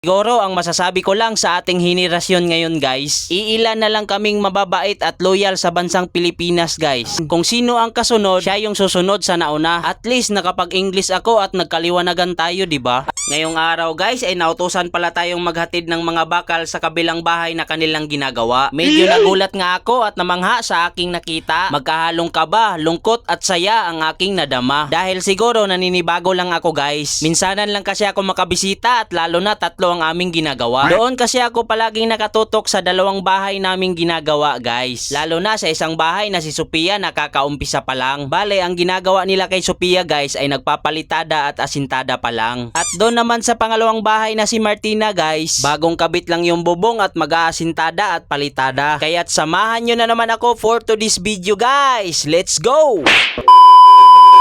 Siguro ang masasabi ko lang sa ating henerasyon ngayon guys, iilan na lang kaming mababait at loyal sa bansang Pilipinas guys. Kung sino ang kasunod, siya yung susunod sa nauna. At least nakapag-English ako at nagkaliwanagan tayo, di ba? Ngayong araw guys ay nautusan pala tayong maghatid ng mga bakal sa kabilang bahay na kanilang ginagawa. Medyo nagulat nga ako at namangha sa aking nakita. Magkahalong kaba, lungkot at saya ang aking nadama. Dahil siguro naninibago lang ako guys. Minsanan lang kasi ako makabisita at lalo na tatlo ang aming ginagawa. Doon kasi ako palaging nakatutok sa dalawang bahay naming ginagawa guys. Lalo na sa isang bahay na si Sophia nakakaumpisa pa lang. Bale, ang ginagawa nila kay Sophia guys ay nagpapalitada at asintada pa lang. At doon naman sa pangalawang bahay na si Martina guys, bagong kabit lang yung bubong at mag-aasintada at palitada. Kaya't samahan nyo na naman ako for to this video guys. Let's go!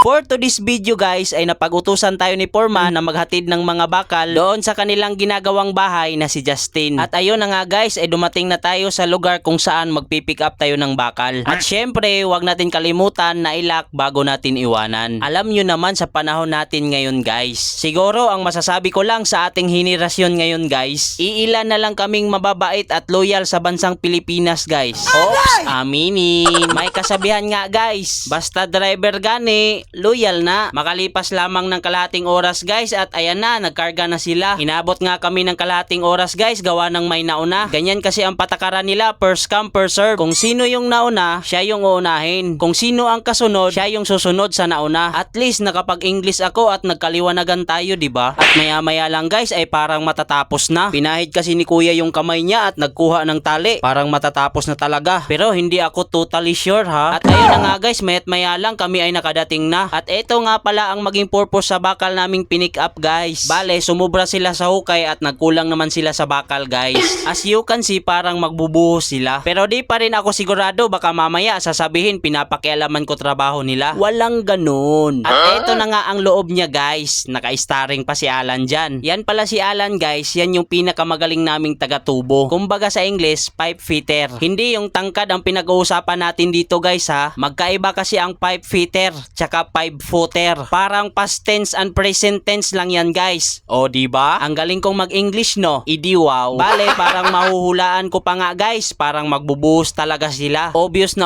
For to this video guys ay napag-utusan tayo ni Foreman na maghatid ng mga bakal doon sa kanilang ginagawang bahay na si Justin. At ayun na nga guys ay dumating na tayo sa lugar kung saan magpipick up tayo ng bakal. At syempre wag natin kalimutan na i-lock bago natin iwanan. Alam nyo naman sa panahon natin ngayon guys, siguro ang masasabi ko lang sa ating henerasyon ngayon guys, iilan na lang kaming mababait at loyal sa bansang Pilipinas guys. Oops, aminin. May kasabihan nga guys, basta driver gani, loyal na. Makalipas lamang ng kalahating oras guys at ayan na, nagkarga na sila. Inabot nga kami ng kalahating oras guys, gawa ng may nauna. Ganyan kasi ang patakaran nila, first come first serve. Kung sino yung nauna, siya yung uunahin. Kung sino ang kasunod, siya yung susunod sa nauna. At least nakapag-English ako at nagkaliwanagan tayo, di ba? At maya-maya lang guys ay parang matatapos na. Pinahid kasi ni kuya yung kamay niya at nagkuha ng tali. Parang matatapos na talaga. Pero hindi ako totally sure ha. At ayun na nga guys, maya lang kami ay nakadating na. At ito nga pala ang maging purpose sa bakal naming pinick up guys. Bale, sumubra sila sa hukay at nagkulang naman sila sa bakal guys. As you can see, parang magbubuhos sila. Pero di pa rin ako sigurado, baka mamaya sasabihin pinapakialaman ko trabaho nila. Walang ganun. At ito na nga ang loob niya guys. Naka-starring pa si Alan dyan. Yan pala si Alan guys, yan yung pinakamagaling naming taga-tubo. Kumbaga sa English, pipe fitter. Hindi yung tangkad ang pinag-uusapan natin dito guys ha. Magkaiba kasi ang pipe fitter tsaka pipe footer. Parang past tense and present tense lang yan guys. O diba? Ang galing kong mag-English no? Idi wow. Bale, parang mahuhulaan ko pa nga guys. Parang magbubuhos talaga sila. Obvious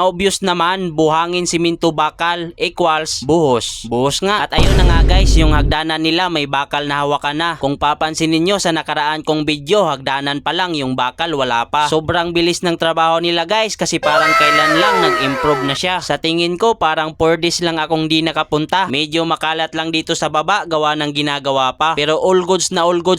naman, buhangin siminto bakal equals buhos. Buhos nga. At ayun na nga guys, yung hagdanan nila may bakal na hawakan na. Kung papansin ninyo sa nakaraan kong video, hagdanan pa lang, yung bakal wala pa. Sobrang bilis ng trabaho nila guys kasi parang kailan lang nag-improve na siya. Sa tingin ko parang 4 days lang akong di nakapunta. Medyo makalat lang dito sa baba, gawa ng ginagawa pa. Pero all goods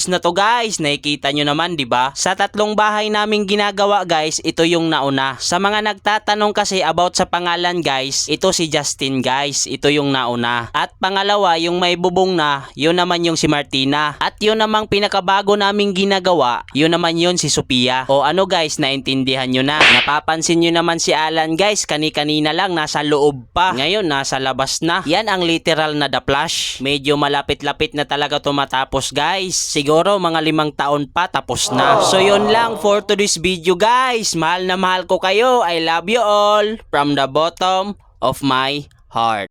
na to guys. Nakikita nyo naman, di ba? Sa tatlong bahay naming ginagawa guys, ito yung nauna. Sa mga nagtatanong kasi about sa pangalan guys, ito si Justin guys. Ito yung nauna. At pangalawa, yung may bubong na, yun naman yung si Martina. At yun namang pinakabago naming ginagawa, yun naman yun si Sophia. O ano guys, naintindihan nyo na. Napapansin nyo naman si Alan guys, kani-kanina lang nasa loob pa. Ngayon nasa labas na. Yan ang literal na The Flash. Medyo malapit-lapit na talaga tumatapos guys. Siguro mga 5 taon pa tapos na. So yun lang for to this video guys. Mahal na mahal ko kayo. I love you all from the bottom of my heart.